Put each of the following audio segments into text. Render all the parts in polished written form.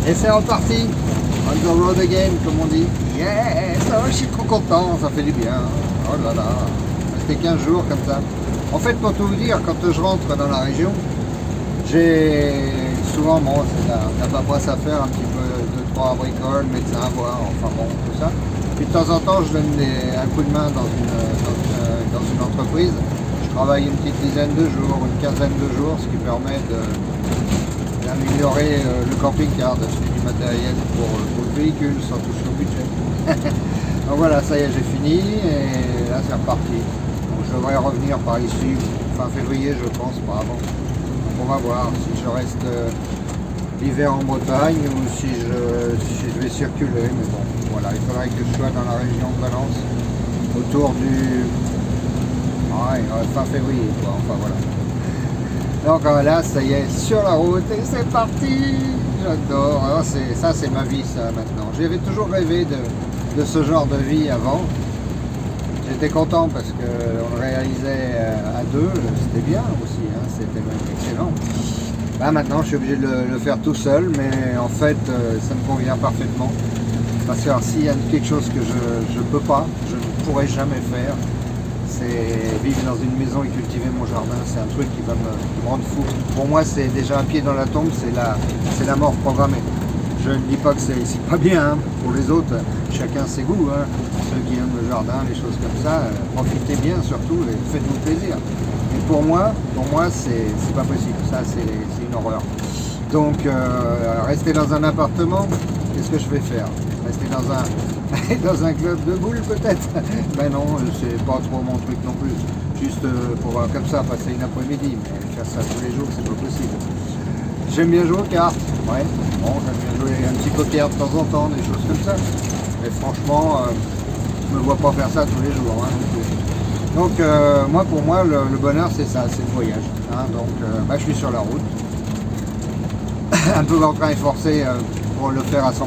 Et c'est reparti. On the road again, comme on dit. Yes, oh, je suis trop content, ça fait du bien. Oh là là, ça fait 15 jours comme ça. En fait, pour tout vous dire, quand je rentre dans la région, j'ai souvent, bon, c'est la paperasse à faire, un petit peu 2-3 bricoles, médecin à voir, enfin bon, tout ça. Puis de temps en temps, je donne un coup de main dans une entreprise. Je travaille une petite dizaine de jours, une quinzaine de jours, ce qui permet d'améliorer le camping-car, d'acheter du matériel pour le véhicule sans toucher au budget. Donc voilà, ça y est, j'ai fini et là c'est reparti. Donc je devrais revenir par ici fin février, je pense, pas avant. Donc on va voir si je reste l'hiver en Bretagne ou si je vais circuler. Mais bon, voilà, il faudrait que je sois dans la région de Valence autour du fin février, quoi. Enfin voilà. Donc là, ça y est, sur la route et c'est parti. J'adore. Alors, ça, c'est ma vie, ça, maintenant. J'avais toujours rêvé de ce genre de vie avant. J'étais content parce qu'on le réalisait à deux. C'était bien aussi, hein, c'était même excellent. Là, maintenant, je suis obligé de le faire tout seul, mais en fait, ça me convient parfaitement. Parce que s'il y a quelque chose que je ne peux pas, je ne pourrai jamais faire, c'est vivre dans une maison et cultiver mon jardin. C'est un truc qui va me rendre fou. Pour moi, c'est déjà un pied dans la tombe, c'est la mort programmée. Je ne dis pas que c'est pas bien, hein. Pour les autres, chacun ses goûts, hein. Ceux qui aiment le jardin, les choses comme ça, profitez bien surtout et faites-vous plaisir. Mais pour moi c'est pas possible. Ça, c'est une horreur. Donc, rester dans un appartement, qu'est-ce que je vais faire? Rester dans un club de boules peut-être? Ben non, c'est pas trop mon truc non plus. Juste pour comme ça passer une après-midi, mais faire ça tous les jours, c'est pas possible. J'aime bien jouer aux cartes, ouais. Bon, j'aime bien jouer un petit poker de temps en temps, des choses comme ça. Mais franchement, je me vois pas faire ça tous les jours, hein, non plus. Donc moi, pour moi, le bonheur c'est ça, c'est le voyage. Hein. Donc je suis sur la route. Un peu en train et forcé pour le faire à 100%.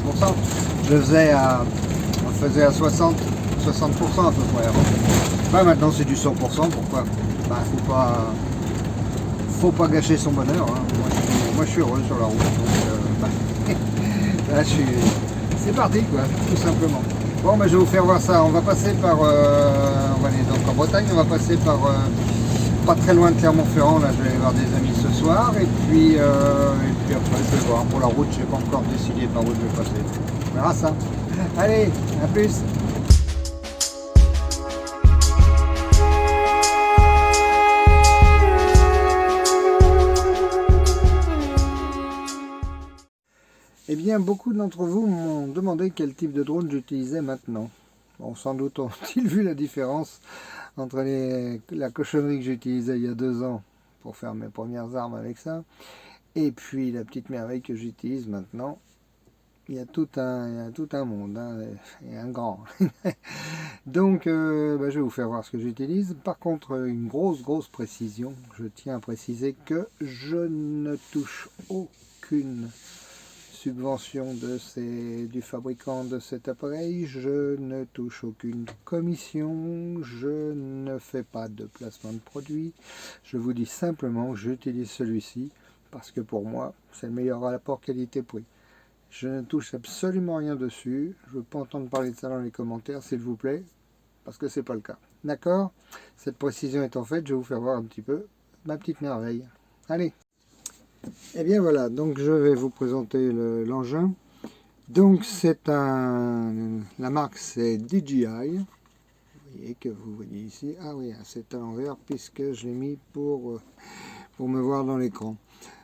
On le faisait à 60% à peu près avant. Maintenant c'est du 100%, pourquoi? Faut pas gâcher son bonheur. Hein. Moi je suis heureux sur la route. Donc là c'est parti quoi, tout simplement. Bon je vais vous faire voir ça. On va passer par on va aller donc en Bretagne, on va passer par pas très loin de Clermont-Ferrand, là je vais aller voir des amis ce soir et puis après je vais voir pour la route, je n'ai pas encore décidé par où je vais passer. On verra ça. Allez, à plus. Eh bien, beaucoup d'entre vous m'ont demandé quel type de drone j'utilisais maintenant. Bon, sans doute ont-ils vu la différence entre la cochonnerie que j'utilisais il y a 2 ans pour faire mes premières armes avec ça, et puis la petite merveille que j'utilise maintenant. Il y a tout un monde, hein, et un grand. Donc, je vais vous faire voir ce que j'utilise. Par contre, une grosse précision. Je tiens à préciser que je ne touche aucune subvention du fabricant de cet appareil, je ne touche aucune commission, je ne fais pas de placement de produit, je vous dis simplement que j'utilise celui-ci parce que pour moi c'est le meilleur rapport qualité-prix. Je ne touche absolument rien dessus, je ne veux pas entendre parler de ça dans les commentaires s'il vous plaît, parce que c'est pas le cas. D'accord? Cette précision étant faite, je vais vous faire voir un petit peu ma petite merveille. Allez! Et bien voilà, donc je vais vous présenter l'engin. Donc c'est la marque c'est DJI. Vous voyez que vous voyez ici. Ah oui, c'est à l'envers puisque je l'ai mis pour me voir dans l'écran.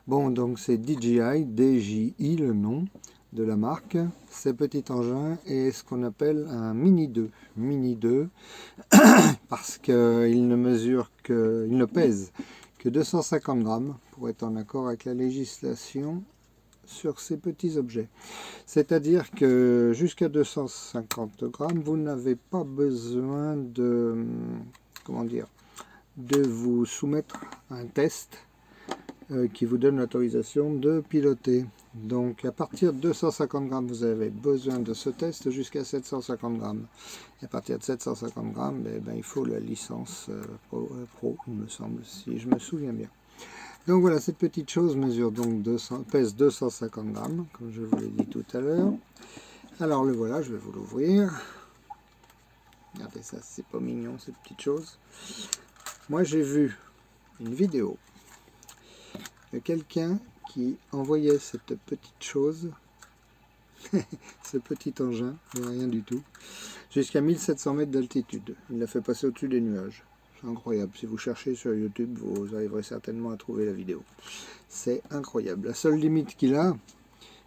Bon, donc c'est DJI, DJI le nom de la marque. Ce petit engin est ce qu'on appelle un Mini 2. Mini 2 parce qu'il ne pèse que 250 grammes pour être en accord avec la législation sur ces petits objets. C'est-à-dire que jusqu'à 250 grammes, vous n'avez pas besoin de vous soumettre à un test qui vous donne l'autorisation de piloter. Donc à partir de 250 grammes, vous avez besoin de ce test jusqu'à 750 grammes. Et à partir de 750 grammes, il faut la licence pro, il me semble, si je me souviens bien. Donc voilà, cette petite chose mesure donc pèse 250 grammes, comme je vous l'ai dit tout à l'heure. Alors le voilà, je vais vous l'ouvrir. Regardez ça, c'est pas mignon cette petite chose. Moi j'ai vu une vidéo de quelqu'un qui envoyait cette petite chose, ce petit engin, rien du tout, jusqu'à 1700 mètres d'altitude. Il l'a fait passer au-dessus des nuages. C'est incroyable. Si vous cherchez sur YouTube, vous arriverez certainement à trouver la vidéo. C'est incroyable. La seule limite qu'il a,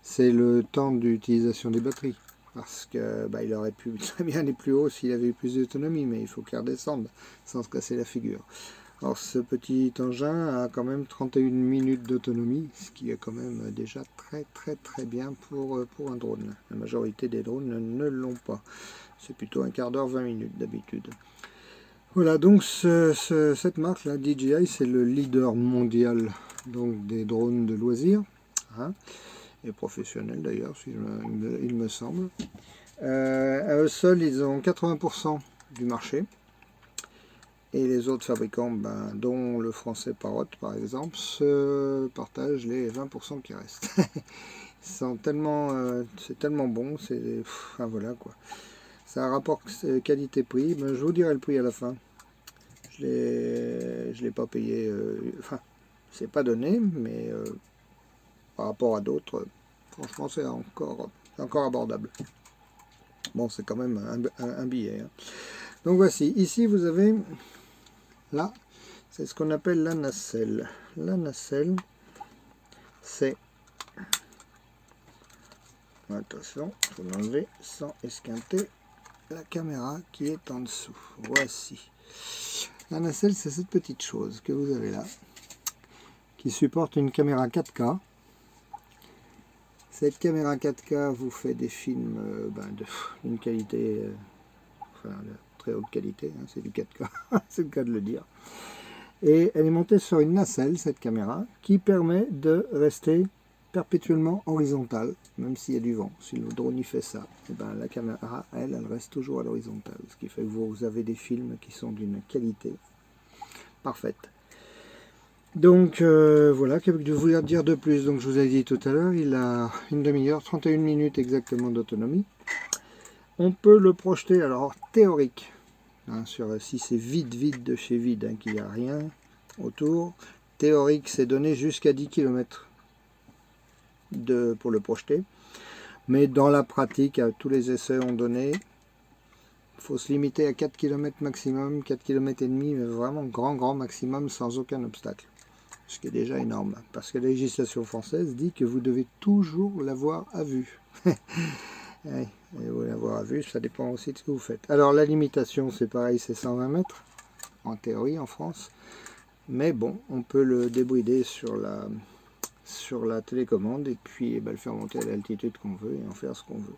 c'est le temps d'utilisation des batteries. Parce que il aurait pu très bien aller plus haut s'il avait eu plus d'autonomie, mais il faut qu'il redescende sans se casser la figure. Alors ce petit engin a quand même 31 minutes d'autonomie, ce qui est quand même déjà très bien pour un drone. La majorité des drones ne l'ont pas. C'est plutôt un quart d'heure, 20 minutes d'habitude. Voilà, donc cette marque là, DJI, c'est le leader mondial donc, des drones de loisirs, hein, et professionnels d'ailleurs, il me semble. À eux seuls, ils ont 80% du marché. Et les autres fabricants, dont le français Parrot par exemple, se partagent les 20% qui restent. C'est tellement bon, voilà quoi. Ça rapporte qualité-prix, je vous dirai le prix à la fin. Je l'ai pas payé, c'est pas donné, mais par rapport à d'autres, franchement c'est encore abordable. Bon, c'est quand même un billet. Hein. Donc voici, ici vous avez, là, c'est ce qu'on appelle la nacelle. La nacelle, c'est, attention, il faut l'enlever sans esquinter la caméra qui est en dessous. Voici. La nacelle, c'est cette petite chose que vous avez là, qui supporte une caméra 4K. Cette caméra 4K vous fait des films d'une qualité, de très haute qualité, hein, c'est du 4K, c'est le cas de le dire. Et elle est montée sur une nacelle, cette caméra, qui permet de rester perpétuellement horizontale, même s'il y a du vent. Si le drone y fait ça, la caméra, elle reste toujours à l'horizontale, ce qui fait que vous avez des films qui sont d'une qualité parfaite. Donc voilà, que de vous dire de plus. Donc je vous ai dit tout à l'heure, il a une demi-heure, 31 minutes exactement d'autonomie. On peut le projeter, alors théorique, hein, si c'est vide de chez vide, hein, qu'il n'y a rien autour, théorique c'est donné jusqu'à 10 km pour le projeter. Mais dans la pratique, tous les essais ont donné, il faut se limiter à 4 km maximum, 4 km et demi, mais vraiment grand maximum sans aucun obstacle. Ce qui est déjà énorme, parce que la législation française dit que vous devez toujours l'avoir à vue. Et vous l'avoir à vue, ça dépend aussi de ce que vous faites. Alors la limitation, c'est pareil, c'est 120 mètres, en théorie en France. Mais bon, on peut le débrider sur la télécommande et puis le faire monter à l'altitude qu'on veut et en faire ce qu'on veut.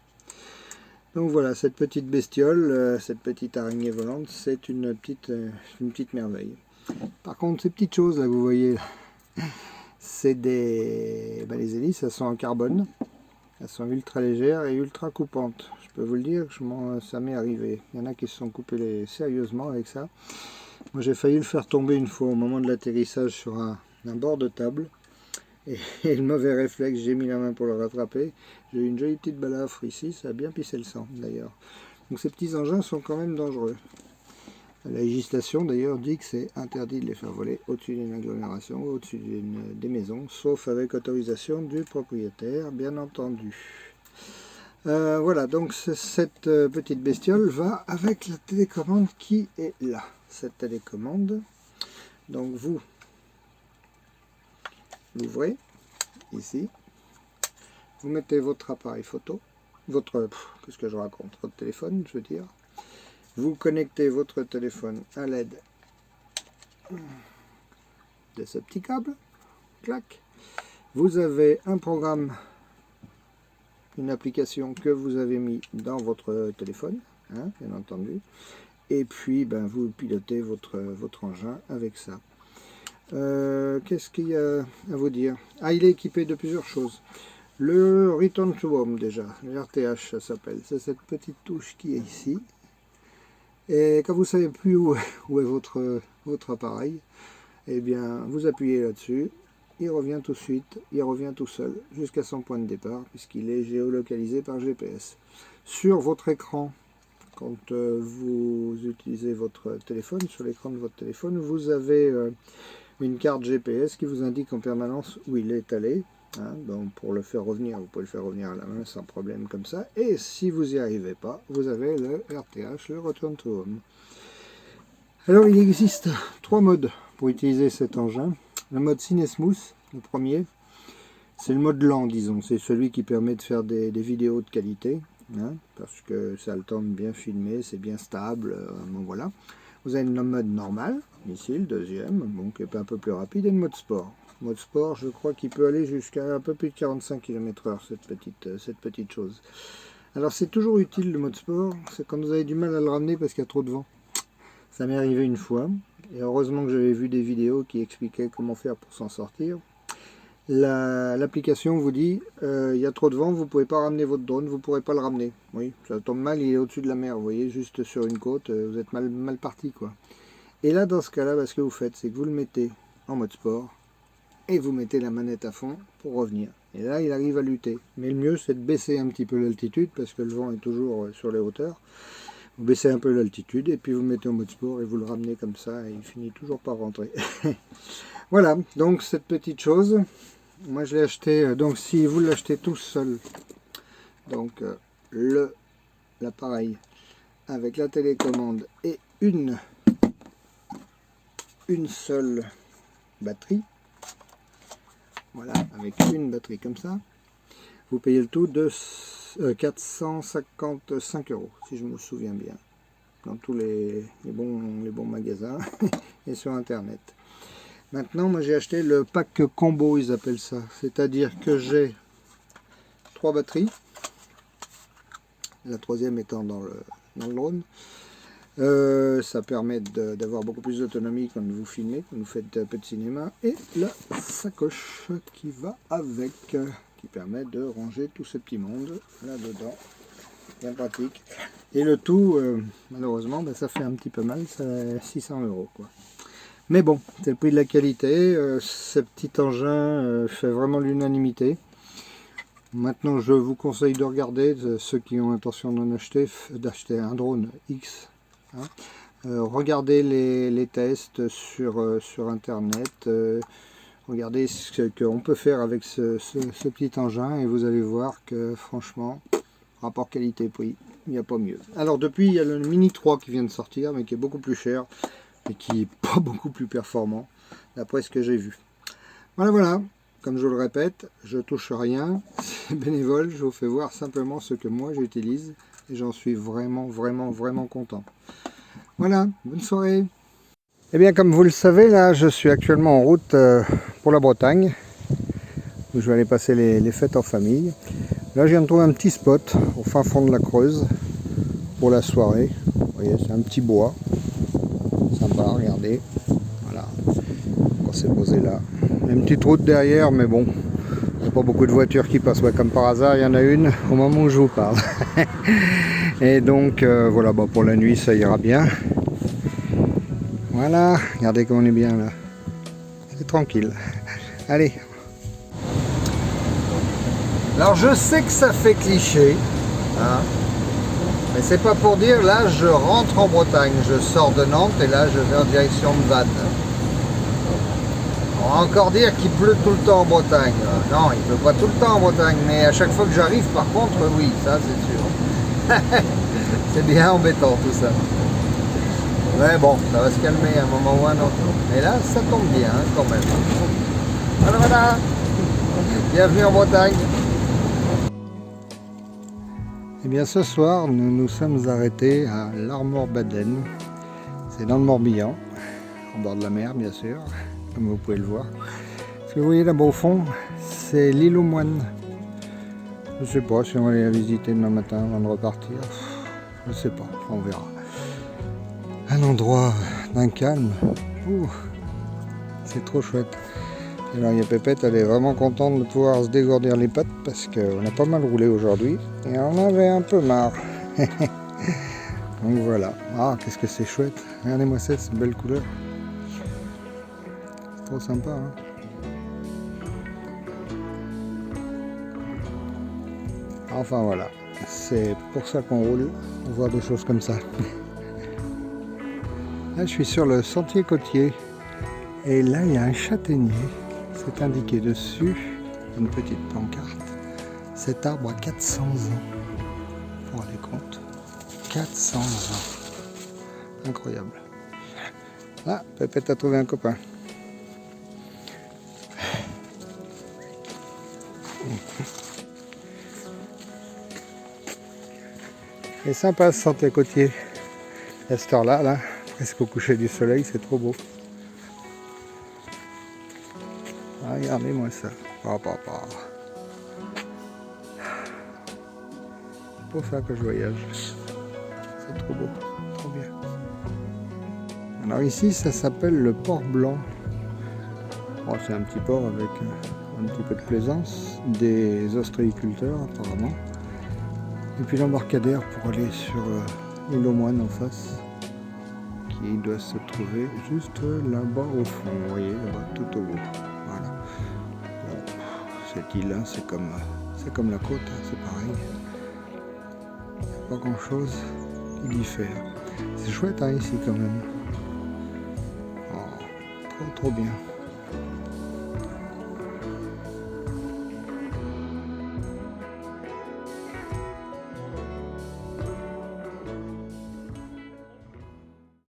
Donc voilà, cette petite bestiole, cette petite araignée volante, c'est une petite merveille. Par contre, ces petites choses là que vous voyez, c'est les hélices, elles sont en carbone, elles sont ultra légères et ultra coupantes. Je peux vous le dire, ça m'est arrivé. Il y en a qui se sont coupés sérieusement avec ça. Moi j'ai failli le faire tomber une fois au moment de l'atterrissage sur un bord de table. Et le mauvais réflexe, j'ai mis la main pour le rattraper. J'ai eu une jolie petite balafre ici, ça a bien pissé le sang d'ailleurs. Donc ces petits engins sont quand même dangereux. La législation d'ailleurs dit que c'est interdit de les faire voler au-dessus d'une agglomération, au-dessus des maisons, sauf avec autorisation du propriétaire, bien entendu. Voilà, donc cette petite bestiole va avec la télécommande qui est là. Cette télécommande, donc vous l'ouvrez ici, vous mettez votre appareil photo, qu'est-ce que je raconte, votre téléphone, je veux dire. Vous connectez votre téléphone à l'aide de ce petit câble, clac. Vous avez un programme, une application que vous avez mis dans votre téléphone, hein, bien entendu, et puis vous pilotez votre engin avec ça. Qu'est-ce qu'il y a à vous dire? Ah, il est équipé de plusieurs choses. Le Return to Home déjà, le RTH ça s'appelle, c'est cette petite touche qui est ici. Et quand vous ne savez plus où est votre appareil, eh bien vous appuyez là-dessus il revient tout de suite, il revient tout seul jusqu'à son point de départ puisqu'il est géolocalisé par GPS. Sur votre écran, quand vous utilisez votre téléphone, sur l'écran de votre téléphone, vous avez une carte GPS qui vous indique en permanence où il est allé. Hein, donc pour le faire revenir, vous pouvez le faire revenir à la main sans problème comme ça. Et si vous n'y arrivez pas, vous avez le RTH, le Return to Home. Alors il existe 3 modes pour utiliser cet engin. Le mode Cine Smooth, le premier, c'est le mode lent, disons. C'est celui qui permet de faire des vidéos de qualité, hein, parce que ça a le temps de bien filmer, c'est bien stable. Bon, voilà. Vous avez le mode normal, ici le deuxième, bon, qui est un peu plus rapide, et le mode sport. Mode sport, je crois qu'il peut aller jusqu'à un peu plus de 45 km/h, cette petite chose. Alors c'est toujours utile le mode sport, c'est quand vous avez du mal à le ramener parce qu'il y a trop de vent. Ça m'est arrivé une fois, et heureusement que j'avais vu des vidéos qui expliquaient comment faire pour s'en sortir. L'application vous dit, il y a trop de vent, vous ne pouvez pas ramener votre drone, vous ne pourrez pas le ramener. Oui, ça tombe mal, il est au-dessus de la mer, vous voyez, juste sur une côte, vous êtes mal parti, quoi. Et là, dans ce cas-là, ce que vous faites, c'est que vous le mettez en mode sport, et vous mettez la manette à fond pour revenir. Et là, il arrive à lutter. Mais le mieux, c'est de baisser un petit peu l'altitude, parce que le vent est toujours sur les hauteurs. Vous baissez un peu l'altitude, et puis vous mettez en mode sport, et vous le ramenez comme ça, et il finit toujours par rentrer. Voilà, donc cette petite chose, moi je l'ai acheté, donc si vous l'achetez tout seul, donc l'appareil avec la télécommande et une seule batterie, voilà, avec une batterie comme ça, vous payez le tout de 455 €, si je me souviens bien, dans tous les bons magasins et sur internet. Maintenant, moi j'ai acheté le pack combo, ils appellent ça, c'est-à-dire que j'ai 3 batteries, la troisième étant dans le drone. Ça permet d'avoir beaucoup plus d'autonomie quand vous filmez, quand vous faites un peu de cinéma, et la sacoche qui va avec, qui permet de ranger tout ce petit monde là-dedans, bien pratique. Et le tout, malheureusement, ça fait un petit peu mal, c'est 600 € quoi. Mais bon, c'est le prix de la qualité, ce petit engin fait vraiment l'unanimité. Maintenant, je vous conseille de regarder, ceux qui ont l'intention d'acheter un drone X. Hein. Regardez les tests sur internet, regardez ce qu'on peut faire avec ce petit engin et vous allez voir que franchement, rapport qualité-prix, il n'y a pas mieux. Alors depuis, il y a le Mini 3 qui vient de sortir, mais qui est beaucoup plus cher et qui n'est pas beaucoup plus performant, d'après ce que j'ai vu. Voilà, comme je le répète, je touche rien, c'est bénévole, je vous fais voir simplement ce que moi j'utilise et j'en suis vraiment content. Voilà, bonne soirée. Et bien comme vous le savez, là je suis actuellement en route pour la Bretagne, où je vais aller passer les fêtes en famille. Là je viens de trouver un petit spot au fin fond de la Creuse pour la soirée. Vous voyez, c'est un petit bois, sympa, regardez, voilà, on s'est posé là. Il y a une petite route derrière, mais bon, il n'y a pas beaucoup de voitures qui passent. Ouais, comme par hasard, il y en a une au moment où je vous parle. Et donc, voilà, pour la nuit, ça ira bien. Voilà, regardez comme on est bien là. C'est tranquille. Allez. Alors, je sais que ça fait cliché, hein, mais c'est pas pour dire, là, je rentre en Bretagne. Je sors de Nantes et là, je vais en direction de Vannes. On va encore dire qu'il pleut tout le temps en Bretagne. Non, il ne pleut pas tout le temps en Bretagne, mais à chaque fois que j'arrive, par contre, oui, ça c'est sûr. C'est bien embêtant tout ça. Mais bon, ça va se calmer à un moment ou à un autre. Mais là, ça tombe bien quand même. Voilà. Bienvenue en Bretagne. Et bien ce soir, nous nous sommes arrêtés à l'Armor-Baden. C'est dans le Morbihan, au bord de la mer bien sûr, comme vous pouvez le voir. Ce que vous voyez là-bas au fond, c'est l'île aux moines. Je sais pas si on va aller la visiter demain matin avant de repartir. Je sais pas, on verra. Un endroit d'un calme. C'est trop chouette. Et alors, il y a Pépette, elle est vraiment contente de pouvoir se dégourdir les pattes parce qu'on a pas mal roulé aujourd'hui et on avait un peu marre. Donc voilà. Ah, qu'est-ce que c'est chouette. Regardez-moi ça, c'est une belle couleur. C'est trop sympa, hein. Enfin voilà, c'est pour ça qu'on roule, on voit des choses comme ça. Là je suis sur le sentier côtier et là il y a un châtaignier, c'est indiqué dessus, une petite pancarte. Cet arbre a 400 ans, vous vous rendez compte, 400 ans, incroyable. Ah, Pépette a trouvé un copain. C'est sympa ce sentier côtier. À cette heure-là, là, presque au coucher du soleil, c'est trop beau. Ah, regardez-moi ça. C'est pour ça que je voyage. C'est trop beau, trop bien. Alors ici, ça s'appelle le port blanc. Bon, c'est un petit port avec un petit peu de plaisance, des ostréiculteurs apparemment. Et puis l'embarcadère pour aller sur l'île aux Moines en face, qui doit se trouver juste là-bas au fond, vous voyez, là-bas tout au bout. Voilà. Bon, cette île, hein, c'est comme la côte, hein, c'est pareil. Il n'y a pas grand-chose qui diffère. C'est chouette hein, ici quand même. Oh, trop bien.